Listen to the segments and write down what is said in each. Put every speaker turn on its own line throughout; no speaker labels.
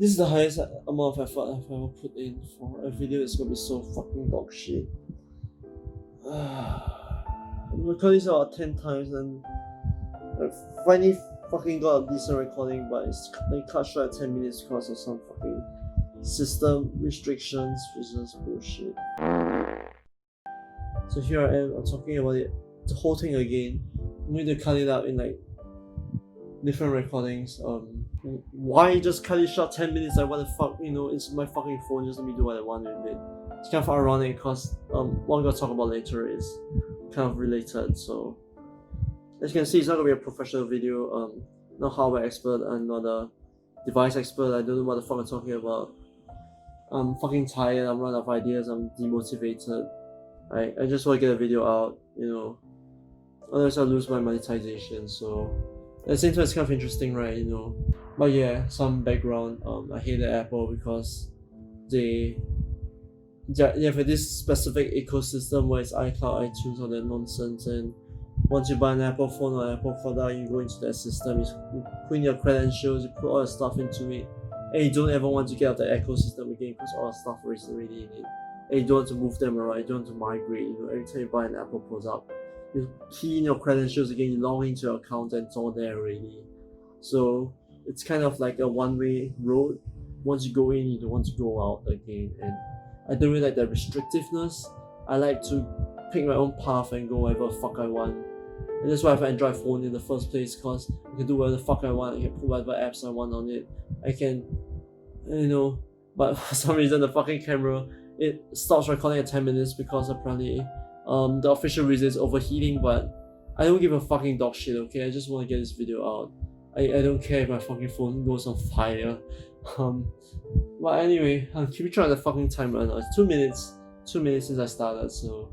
This is the highest amount of effort I've ever put in for a video that's gonna be so fucking dog shit. I'm recording this about 10 times and I finally fucking got a decent recording, but it's like cut short at 10 minutes because of some fucking system restrictions, which is just bullshit. So here I am, I'm talking about it, the whole thing again. I'm going to cut it up in like different recordings. Why just cut it short 10 minutes? Like what the fuck, you know, it's my fucking phone, just let me do what I want with it. It's kind of ironic because what I'm gonna talk about later is kind of related. So as you can see, it's not gonna be a professional video. Not hardware expert, I'm not a device expert, I don't know what the fuck I'm talking about. I'm fucking tired, I'm running out of ideas, I'm demotivated. I just want to get a video out, you know. Otherwise I'll lose my monetization, so at the same time it's kind of interesting, right, you know. But yeah, some background, I hated Apple because they have this specific ecosystem where it's iCloud, iTunes, all that nonsense, and once you buy an Apple phone or Apple product, you go into that system, you put in your credentials, you put all your stuff into it, and you don't ever want to get out the ecosystem again because all the stuff is already in it. And you don't want to move them around, you don't want to migrate, you know, every time you buy an Apple product, you key in your credentials again, you log into your account and it's all there already. So it's kind of like a one-way road. Once you go in, you don't want to go out again. And I don't really like that restrictiveness. I like to pick my own path and go wherever the fuck I want. And that's why I have an Android phone in the first place, because I can do whatever the fuck I want, I can put whatever apps I want on it. I can, you know, but for some reason the fucking camera, it stops recording at 10 minutes because apparently the official reason is overheating, but I don't give a fucking dog shit, okay? I just want to get this video out. I don't care if my fucking phone goes on fire. But anyway, I'm keeping track of the fucking time right now. It's 2 minutes. 2 minutes since I started, so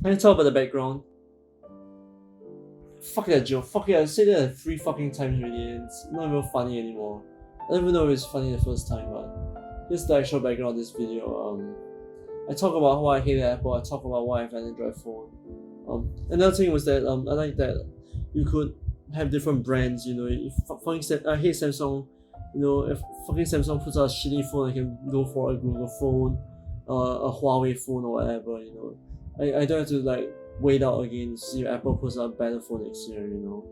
I can talk about the background. Fuck that joke. Fuck it, I said that 3 fucking times already and it's not even funny anymore. I don't even know if it's funny the first time, but here's the actual background of this video. I talk about why I hate Apple, I talk about why I have an Android phone. Another thing was that I like that you could have different brands, you know. If fucking I hate Samsung, you know, if fucking Samsung puts out a shitty phone, I can go for a Google phone, a Huawei phone or whatever, you know. I don't have to like wait out again to see if Apple puts out a better phone next year, you know.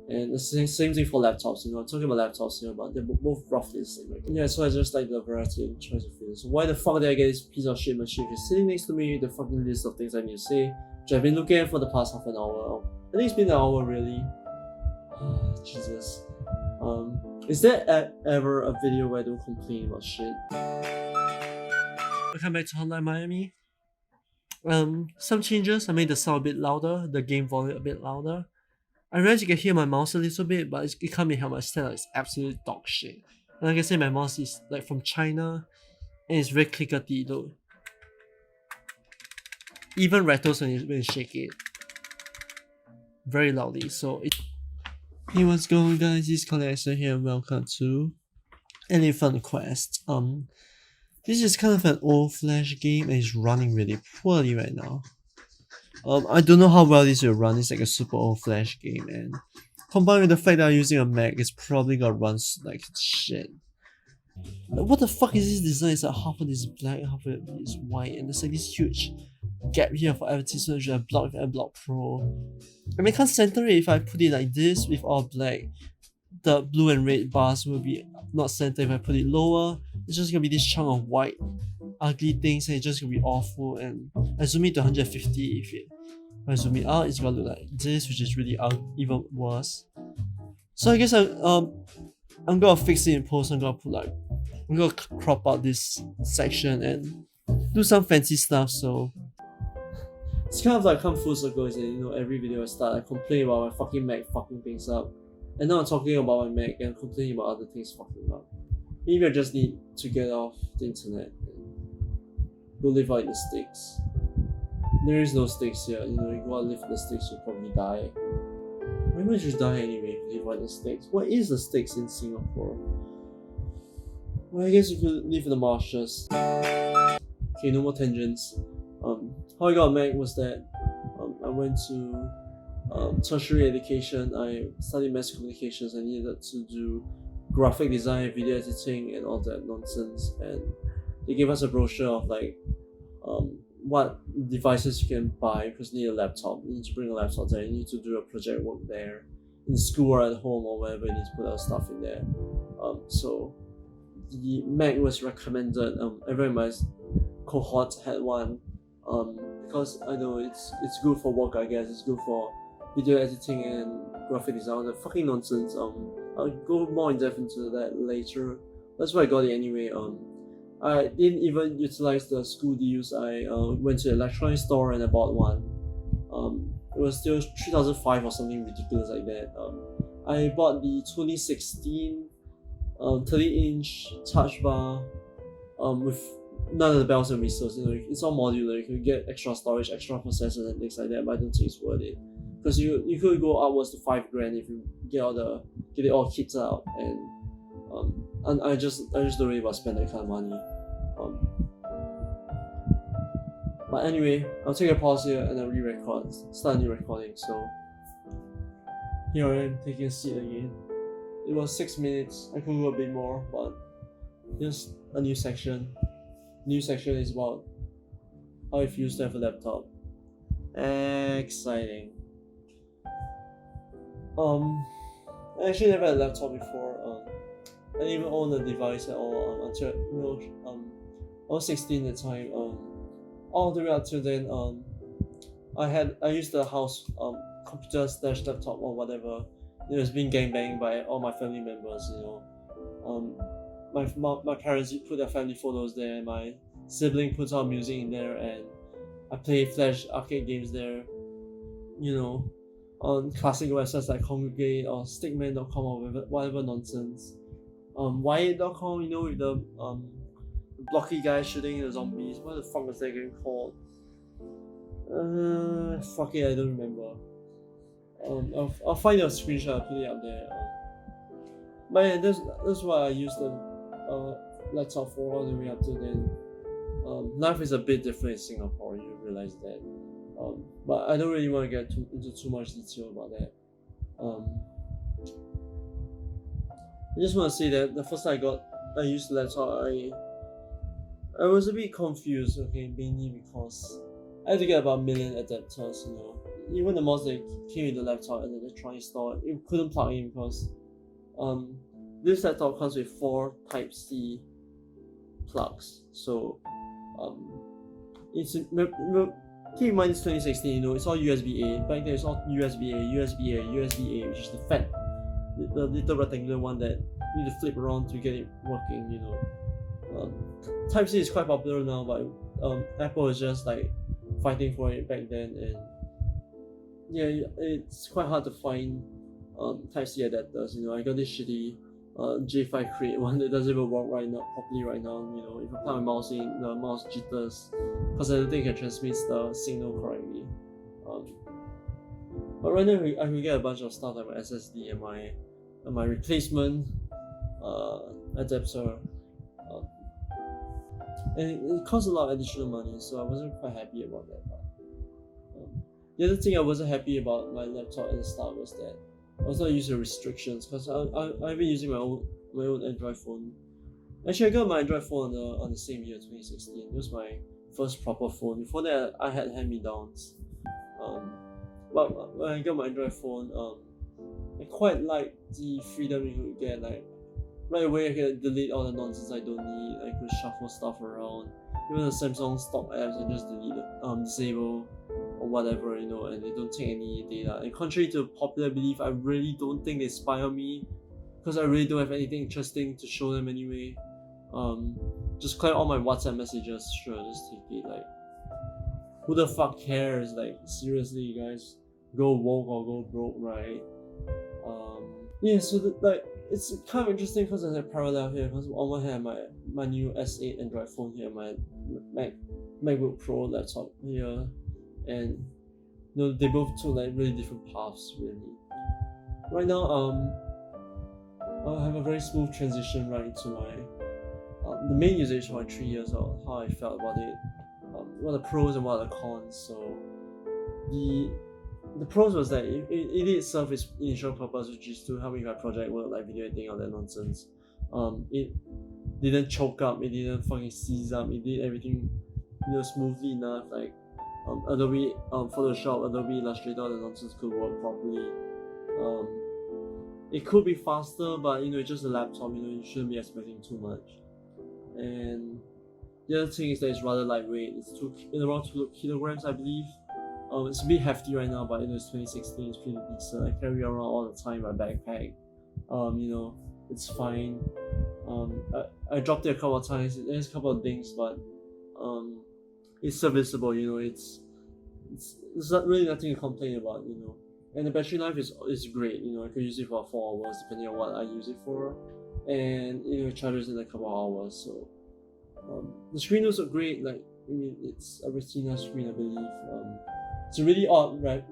And the same thing for laptops, you know. I'm talking about laptops here, but they're both roughly the same. Right? Yeah, so I just like the variety and choice of feelings. So why the fuck did I get this piece of shit machine? It's sitting next to me, the fucking list of things I need to say, which I've been looking at for the past half an hour. I think it's been an hour really. Jesus. Is there ever a video where I don't complain about shit? Welcome back to Hotline Miami. Some changes. I made the sound a bit louder, the game volume a bit louder. I realize you can hear my mouse a little bit, but it can't be helped. My stand is absolute dog shit. And like I said, my mouse is like from China, and it's very clickety though. Even rattles when you shake it very loudly. So hey, what's going on, guys? This is Collection here, and welcome to Elephant Quest. This is kind of an old Flash game, and it's running really poorly right now. I don't know how well this will run. It's like a super old Flash game, and combined with the fact that I'm using a Mac, it's probably gonna run like shit. What the fuck is this design? It's like half of this black, half of it is white, and there's like this huge gap here for advertisement which I block with AdBlock Pro. I mean, I can't center it if I put it like this with all black. The blue and red bars will be not centered if I put it lower. It's just gonna be this chunk of white ugly things, and it's just gonna be awful. And I zoom it to 150. If I zoom it out, it's gonna look like this, which is really even worse. So I guess I'm gonna fix it in post. I'm gonna crop out this section and do some fancy stuff. So it's kind of like come full circle, isn't it? You know, every video I start, I complain about my fucking Mac fucking things up, and now I'm talking about my Mac and complaining about other things fucking up. Maybe I just need to get off the internet and go live out in the sticks. There is no sticks here, you know. You go out and live in the sticks, you'll probably die. Why not just die anyway if you live out in the sticks? What is the sticks in Singapore? Well, I guess you could live in the marshes. Okay, no more tangents. How I got a Mac was that I went to tertiary education. I studied mass communications. I needed to do graphic design, video editing, and all that nonsense. And they gave us a brochure of like what devices you can buy because you need a laptop. You need to bring a laptop there. You need to do a project work there, in school or at home or wherever. You need to put our stuff in there. So the Mac was recommended. Everyone in my cohort had one. Because I know it's good for work. I guess it's good for video editing and graphic design. The fucking nonsense. I'll go more in depth into that later. That's why I got it anyway. I didn't even utilize the school deals. I went to the electronic store and I bought one. It was still 3,005 or something ridiculous like that. I bought the 2016 30-inch touch bar with none of the bells and whistles. You know, it's all modular. You can get extra storage, extra processors and things like that, but I don't think it's worth it. Because you could go upwards to $5,000 if you get it all kits out, and I just don't really want to spend that kind of money. But anyway, I'll take a pause here and I'll re-record, start a new recording. So here I am taking a seat again. It was 6 minutes. I could go a bit more, but just a new section. New section is about how it feels to have a laptop. Exciting. I actually never had a laptop before. I didn't even own a device at all until I was 16 at the time. All the way up till then, I used the house computer / laptop or whatever. It was being gangbanged by all my family members. You know, my parents put their family photos there. My sibling puts out music in there, and I play Flash arcade games there. You know, on classic websites like Congregate or Stickman.com or whatever nonsense. Wyatt.com, you know, with the blocky guy shooting the zombies. What the fuck was that game called? Fuck it, I don't remember. I'll find a screenshot and put it up there. But yeah, that's what I used the laptop for all the way up to then. Life is a bit different in Singapore, you realize that. But I don't really want to get into too much detail about that. I just want to say that the first time I used the laptop, I was a bit confused, okay, mainly because I had to get about 1 million adapters, you know. Even the mods that came with the laptop at the electronic store, it couldn't plug in because this laptop comes with 4 Type-C plugs. So it's keep in mind it's 2016, you know, it's all USB-A. Back then it's all USB-A, USB-A, USB-A, which is the fat, the little rectangular one that you need to flip around to get it working, you know. Type-C is quite popular now, but Apple is just like fighting for it back then, and yeah, it's quite hard to find Type-C adapters. You know, I got this shitty J5 Create one that doesn't even work properly right now. You know, if I plug my mouse in, the mouse jitters because I don't think it transmits the signal correctly. But right now I can get a bunch of stuff like my SSD and my replacement adapter. And it costs a lot of additional money, so I wasn't quite happy about that. But, the other thing I wasn't happy about my laptop at the start was that I was not using restrictions, because I've been using my own Android phone. Actually, I got my Android phone on the same year, 2016. It was my first proper phone. Before that, I had hand-me-downs. But when I got my Android phone, I quite like the freedom you could get. Like, right away I can delete all the nonsense I don't need. I could shuffle stuff around. Even the Samsung stock apps, I just delete it, disable or whatever, you know, and they don't take any data. And contrary to popular belief, I really don't think they spy on me, because I really don't have anything interesting to show them anyway. Just clear all my WhatsApp messages, sure, just take it. Like, who the fuck cares? Like, seriously, you guys, go woke or go broke, right? Yeah, so it's kind of interesting because there's a parallel here. Because on one hand, my new S8 Android phone here, my MacBook Pro laptop here, and you know, they both took like really different paths. Really, right now, I have a very smooth transition right into my the main usage for my 3 years of how I felt about it, what are the pros and what are the cons. So the pros was that it did serve its initial purpose, which is to help me my project work, like video editing, all that nonsense. It didn't choke up, it didn't fucking seize up, it did everything, smoothly enough. Like Adobe Photoshop, Adobe Illustrator, all the nonsense could work properly. It could be faster, but it's just a laptop. You shouldn't be expecting too much. And the other thing is that it's rather lightweight. It's around 2 kilograms, I believe. It's a bit hefty right now, but it's 2016. It's pretty decent. I carry around all the time in my backpack. It's fine. I dropped it a couple of times. There's a couple of things, but it's serviceable. It's not really nothing to complain about. And the battery life is great. I could use it for 4 hours depending on what I use it for, and it charges in a couple of hours. So the screen was great. Like it's a Retina screen, I believe. It's a really odd like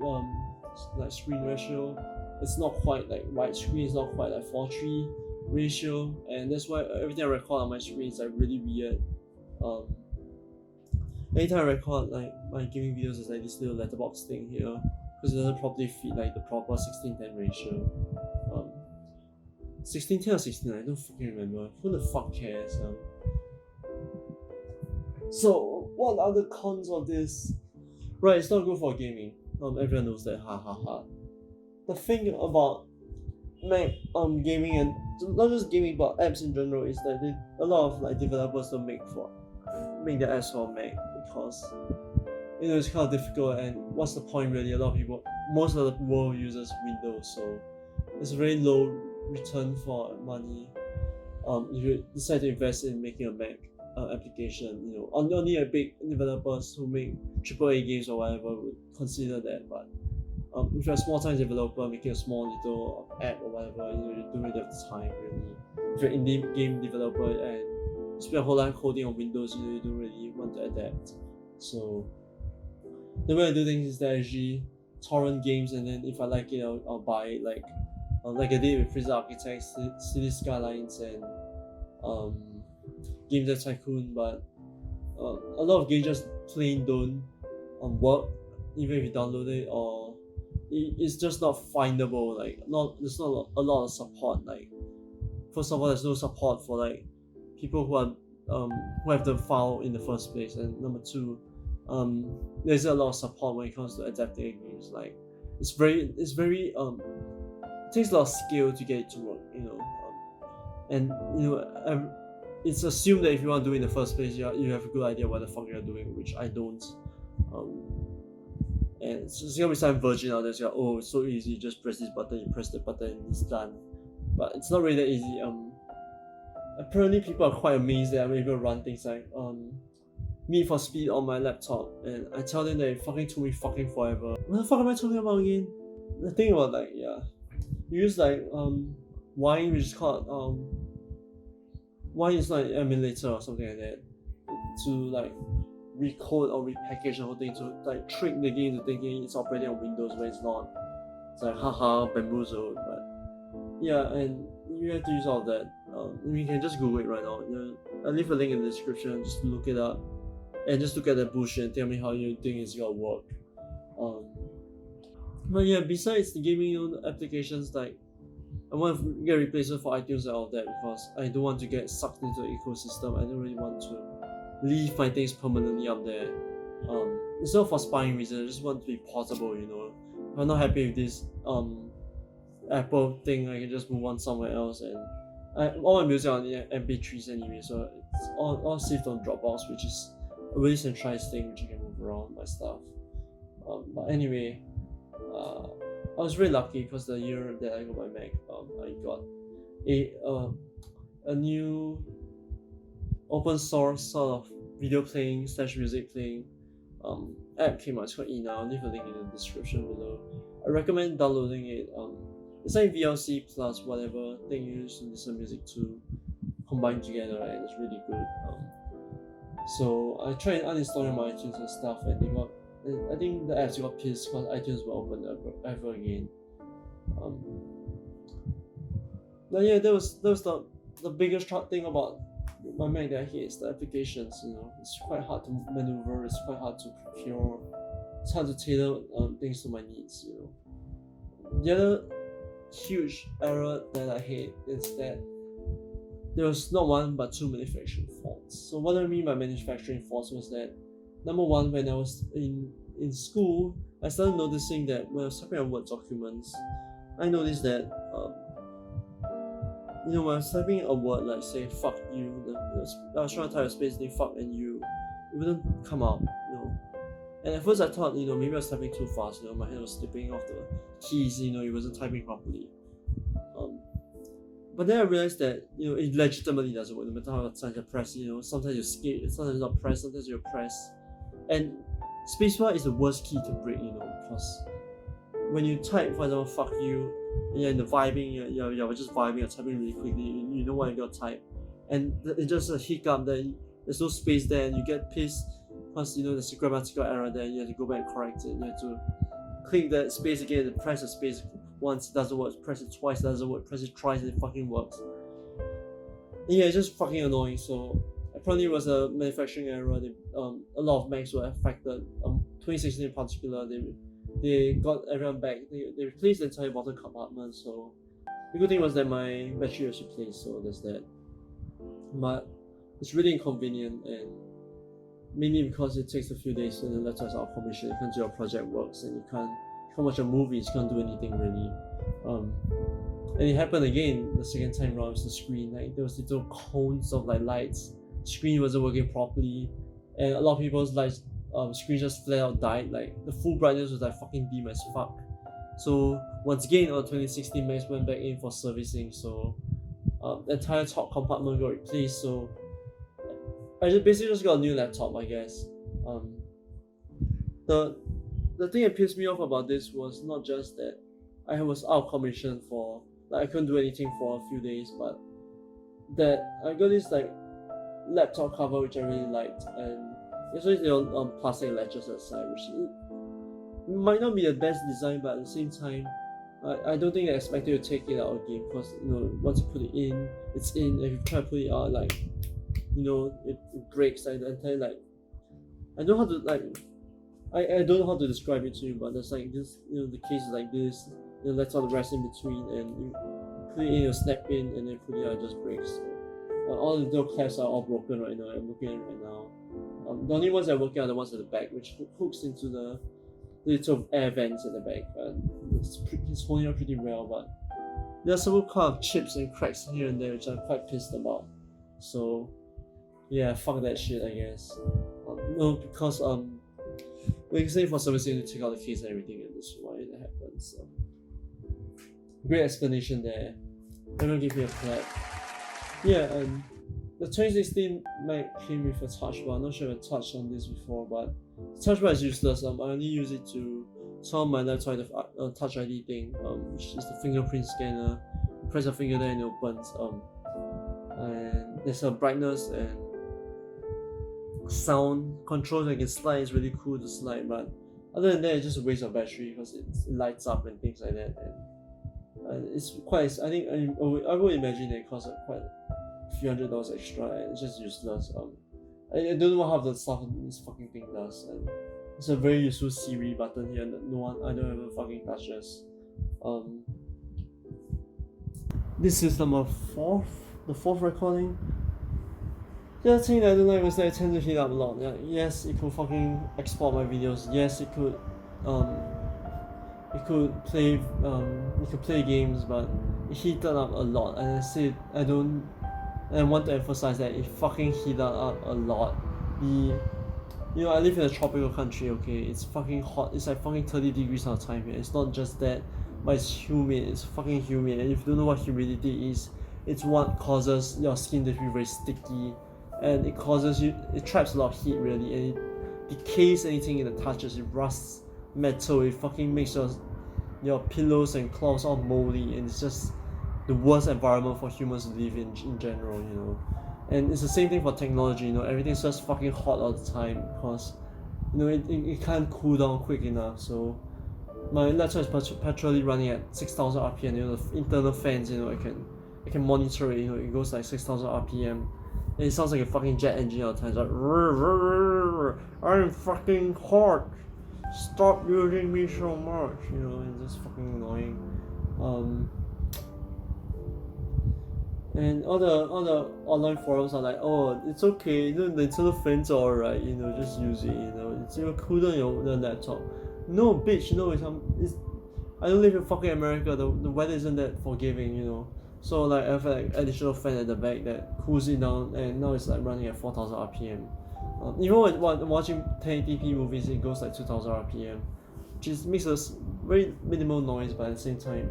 screen ratio. It's not quite like widescreen. It's not quite like 4:3 ratio, and that's why everything I record on my screen is like really weird. Anytime I record like my gaming videos, is like this little letterbox thing here, because it doesn't properly fit like the proper 16:10 ratio. 16:10 or 16:9, I don't fucking remember. Who the fuck cares? So what are the cons of this? Right, it's not good for gaming. Everyone knows that. Ha ha ha. The thing about Mac gaming, and not just gaming but apps in general, is that a lot of like developers don't make their apps for Mac, because it's kind of difficult, and what's the point really? Most of the world uses Windows, so it's a very low return for money. If you decide to invest in making a Mac application, only a big developers who make AAA games or whatever would consider that. But if you're a small-time developer making a small little app or whatever, you don't really have the time really. If you're an indie game developer and you spend a whole lot coding on Windows, you don't really want to adapt. So the way I do things is that I actually torrent games, and then if I like it, I'll buy it, like I did with Prison Architects, City Skylines, and Games of Tycoon. But a lot of games just plain don't work, even if you download it, or it's just not findable. Like there's not a lot of support. Like first of all, there's no support for like people who have the file in the first place, and number two, there's a lot of support when it comes to adapting games. Like it's very it takes a lot of skill to get it to work, and it's assumed that if you want to do it in the first place, you have a good idea what the fuck you're doing, which I don't. And it's gonna be some virgin out there. So oh, it's so easy. Just press this button. You press the button, it's done. But it's not really that easy. Apparently people are quite amazed that I'm able to run things like Need for Speed on my laptop, and I tell them that it fucking took me fucking forever. What the fuck am I talking about again? The thing about you use like Wine, which is called Wine is like an emulator or something like that, to like recode or repackage the whole thing, to like trick the game into thinking it's operating on Windows when it's not. It's like haha, bamboozled. But yeah, and you have to use all of that. You can just Google it right now. I'll leave a link in the description. Just look it up and just look at that bullshit and tell me how you think it's gonna work. But yeah, besides the gaming applications, like I want to get a replacement for iTunes and all that, because I don't want to get sucked into the ecosystem. I don't really want to leave my things permanently up there. It's not for spying reasons. I just want to be portable. If I'm not happy with this Apple thing, I can just move on somewhere else. And all my music on MP3s anyway, so it's all saved on Dropbox, which is a really centralized thing which you can move around my stuff. But anyway, I was really lucky because the year that I got my Mac, I got a new open source sort of video playing / music playing app came out. It's called Ina. I'll leave a link in the description below. I recommend downloading it. It's like VLC plus whatever thing you use to listen to music to combine together, right? It's really good. So I tried uninstalling my iTunes and stuff, and I think the apps got pissed because iTunes will open ever again. But yeah, that was the biggest thing about my Mac that I hate is the applications. It's quite hard to maneuver. It's quite hard to procure. it's hard to tailor things to my needs, you know. The other huge error that I hate is that there was not one but two manufacturing faults. So what I mean by manufacturing faults was that, number one, when I was in school, I started noticing that when I was typing on Word documents, I noticed that when I was typing a word like say fuck you, I was trying to type a space name fuck and you, it wouldn't come out, you know. And at first I thought, maybe I was typing too fast, my hand was slipping off the keys, it wasn't typing properly. But then I realized that, it legitimately doesn't work no matter how much times I press, sometimes you skip, sometimes you not press, sometimes you press. And spacebar is the worst key to break, because when you type, for example, fuck you, and you're in the vibing, you're just vibing, you're typing really quickly, you know what you're gonna type. And it's just a hiccup that there's no space there, and you get pissed because there's a grammatical error there, you have to go back and correct it, you have to click that space again and press the space once, it doesn't work, press it twice, it doesn't work, press it twice, it fucking works. And yeah, it's just fucking annoying. So apparently it was a manufacturing error. A lot of Macs were affected. 2016 in particular, they got everyone back. They replaced the entire bottom compartment. So the good thing was that my battery was replaced, so there's that. But it's really inconvenient, and mainly because it takes a few days and the laptop is out of commission. You can't do your project works, and you can't watch your movies, you can't do anything really. And it happened again the second time around with the screen. Like there was little cones of lights. Screen wasn't working properly, and a lot of people's lights screens just flat out died. Like the full brightness was like fucking dim as fuck. So once again on 2016 Macs went back in for servicing. So the entire top compartment got replaced. So I basically just got a new laptop, I guess. The thing that pissed me off about this was not just that I was out of commission for, I couldn't do anything for a few days, but that I got this laptop cover which I really liked, and it's always plastic latches at the side, which might not be the best design, but at the same time, I don't think they expected to take it out again, because once you put it in, it's in. If you try to put it out, it breaks. The entire I don't know how to I don't know how to describe it to you, but there's this, the case is like this, let's all the rest in between, and you put it in, you snap in, and then put it out, it just breaks. So, all the little clamps are all broken right now. I'm looking at it right now. The only ones that are working are the ones at the back, which hooks into the little air vents at the back. It's holding up pretty well, but there are some kind of chips and cracks here and there, which I'm quite pissed about. So yeah, fuck that shit, I guess. No, because when you say for servicing, you take out the case and everything, and that's why that happens. So great explanation there. Everyone give me a clap. Yeah, the 2016 Mac came with a touch bar. I'm not sure if I touched on this before, but the touch bar is useless. I only use it to turn on my laptop with the Touch ID thing, which is the fingerprint scanner. You press your finger there and it opens. And there's a brightness and sound controls I can slide. It's really cool to slide, but other than that, it's just a waste of battery because it lights up and things like that. And it's quite. I think I would imagine it costs quite a few $100 extra, and it's just useless. I don't know what half the stuff this fucking thing does. And it's a very useful Siri button here that I don't ever fucking touches. This is the fourth recording. The other thing that I don't like was that it tends to heat up a lot. Yes, it could fucking export my videos. Yes, it could play games, but it heated up a lot. And I want to emphasize that it fucking heated up a lot. I live in a tropical country, okay? It's fucking hot. It's like fucking 30 degrees all the time here. It's not just that, but it's humid. It's fucking humid. And if you don't know what humidity is, it's what causes your skin to be very sticky. And it traps a lot of heat really, and it decays anything it touches. It rusts metal. It fucking makes your pillows and cloths all moldy, and it's just the worst environment for humans to live in general, And it's the same thing for technology, everything's just fucking hot all the time because it can't cool down quick enough. So my laptop is perpetually running at 6,000 RPM. The internal fans, I can monitor it. It goes like 6,000 RPM. And it sounds like a fucking jet engine all the time. It's like, I'm fucking hot. stop using me so much, you know, it's just fucking annoying. And all the online forums are like, oh, it's okay, you know, the internal fans are alright, you know, just use it, you know, it's even cooler than your laptop. No, bitch, you know, it's I don't live in fucking America, the weather isn't that forgiving, you know. So like I have like additional fan at the back that cools it down, and now it's like running at 4,000 RPM. Even when watching 1080p movies, it goes like 2,000 RPM, which makes a very minimal noise, but at the same time,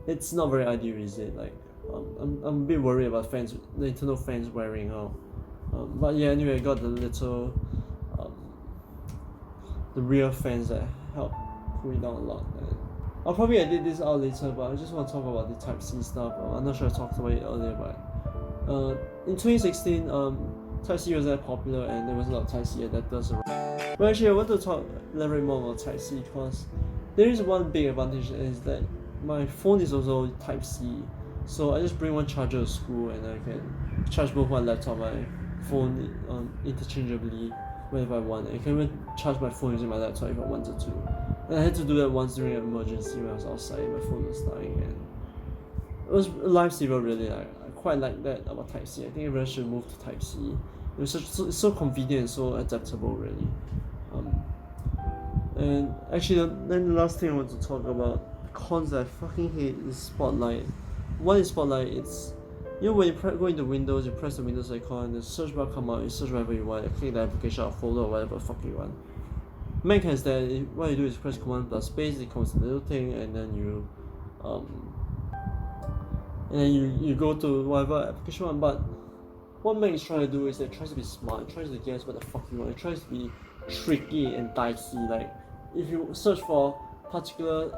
it's not very ideal, is it? Like, I'm a bit worried about fans, the internal fans wearing out. But yeah, anyway, I got the little, the rear fans that help cool it down a lot. And I'll probably edit this out later, but I just want to talk about the Type-C stuff. I'm not sure I talked about it earlier, but in 2016, Type-C was that popular, and there was a lot of Type-C adapters around. But actually, I want to elaborate more about Type-C because there is one big advantage, is that my phone is also Type-C. So I just bring one charger to school, and I can charge both my laptop and my phone interchangeably whenever I want. I can even charge my phone using my laptop if I wanted to. And I had to do that once during an emergency when I was outside and my phone was dying, and it was a lifesaver really. I quite like that about Type-C. I think everyone should move to Type-C. It's so convenient and so adaptable really. And actually then the last thing I want to talk about, the cons that I fucking hate is Spotlight. What is Spotlight? It's, you know, when you go into Windows, you press the Windows icon, the search bar come out, you search whatever you want, you click the application or folder or whatever the fuck you want. Mac has that. What you do is press Command plus space, it comes to the little thing, and then you go to whatever application you want. But what Mac is trying to do is it tries to be smart, it tries to guess what the fuck you want, it tries to be tricky and dicey. Like, if you search for particular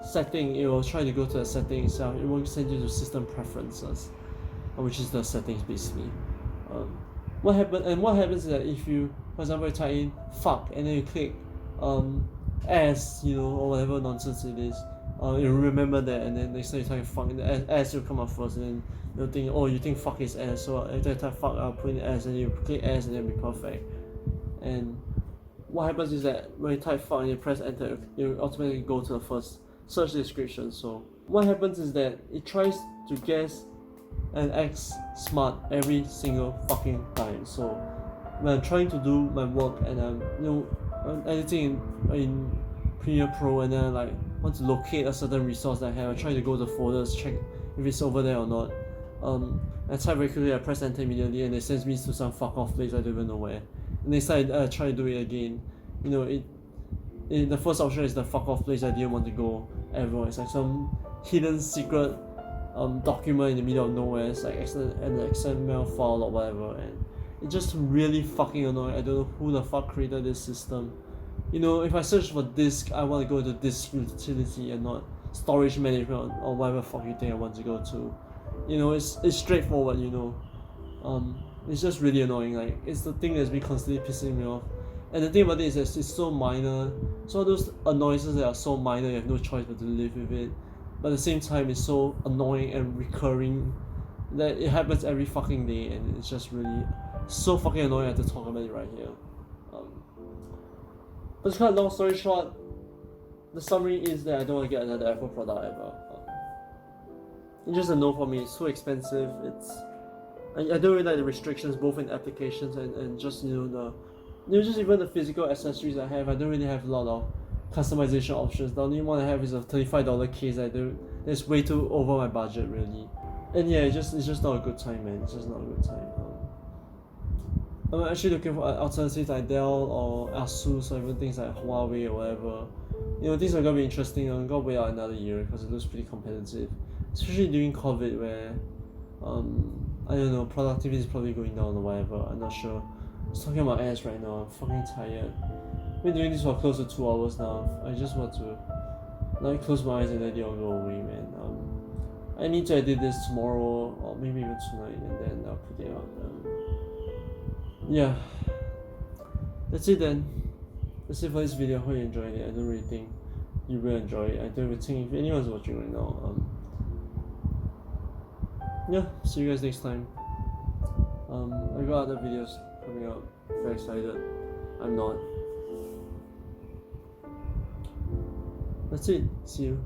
setting, it will try to go to the setting itself. It won't send you to system preferences, which is the settings basically. What happens is that if you, for example, you type in fuck and then you click as, you know, or whatever nonsense it is, you'll remember that, and then next time you type fuck, and the as will come up first, and then you'll think, oh, you think fuck is as, so after you type fuck, I'll put in as, and you click as, and then it'll be perfect. And what happens is that when you type fuck and you press enter, you automatically go to the first search description. So what happens is that it tries to guess and act smart every single fucking time. So when I'm trying to do my work and I'm editing in Premiere Pro, and then I want to locate a certain resource that I have, I try to go to folders, check if it's over there or not. I type very quickly, I press enter immediately, and it sends me to some fuck off place I don't even know where. And next time I try to do it again, you know, the first option is the fuck off place I didn't want to go ever. It's like some hidden secret document in the middle of nowhere. It's like an XML file or whatever, and it's just really fucking annoying. I don't know who the fuck created this system. You know, if I search for disk, I want to go to disk utility and not storage management or whatever fuck you think I want to go to. You know, it's straightforward, you know. It's just really annoying. Like, it's the thing that's been constantly pissing me off. And the thing about it is that it's so minor. So all those annoyances that are so minor, you have no choice but to live with it. But at the same time, it's so annoying and recurring that it happens every fucking day, and it's just really so fucking annoying I have to talk about it right here. But to cut long story short, the summary is that I don't want to get another Apple product ever. It's just a no for me. It's so expensive. I don't really like the restrictions both in applications and just, you know, just even the physical accessories I have. I don't really have a lot of customization options. The only one I have is a $35 case that's way too over my budget really. And yeah, it's just not a good time, man. It's just not a good time. I'm actually looking for alternatives like Dell or Asus or even things like Huawei or whatever. You know, things are gonna be interesting. I'm gonna wait out another year because it looks pretty competitive, especially during COVID where I don't know, productivity is probably going down or whatever. I'm not sure. I was talking about ads right now. I'm fucking tired. I've been doing this for close to 2 hours now. I just want to like close my eyes and let it all go away, man. I need to edit this tomorrow or maybe even tonight, and then I'll put it out. Yeah, that's it then. That's it for this video. I hope you enjoyed it. I don't really think you will enjoy it. I don't even think if anyone's watching right now. Yeah, see you guys next time. I got other videos coming out. Very excited. I'm not. That's it. See you.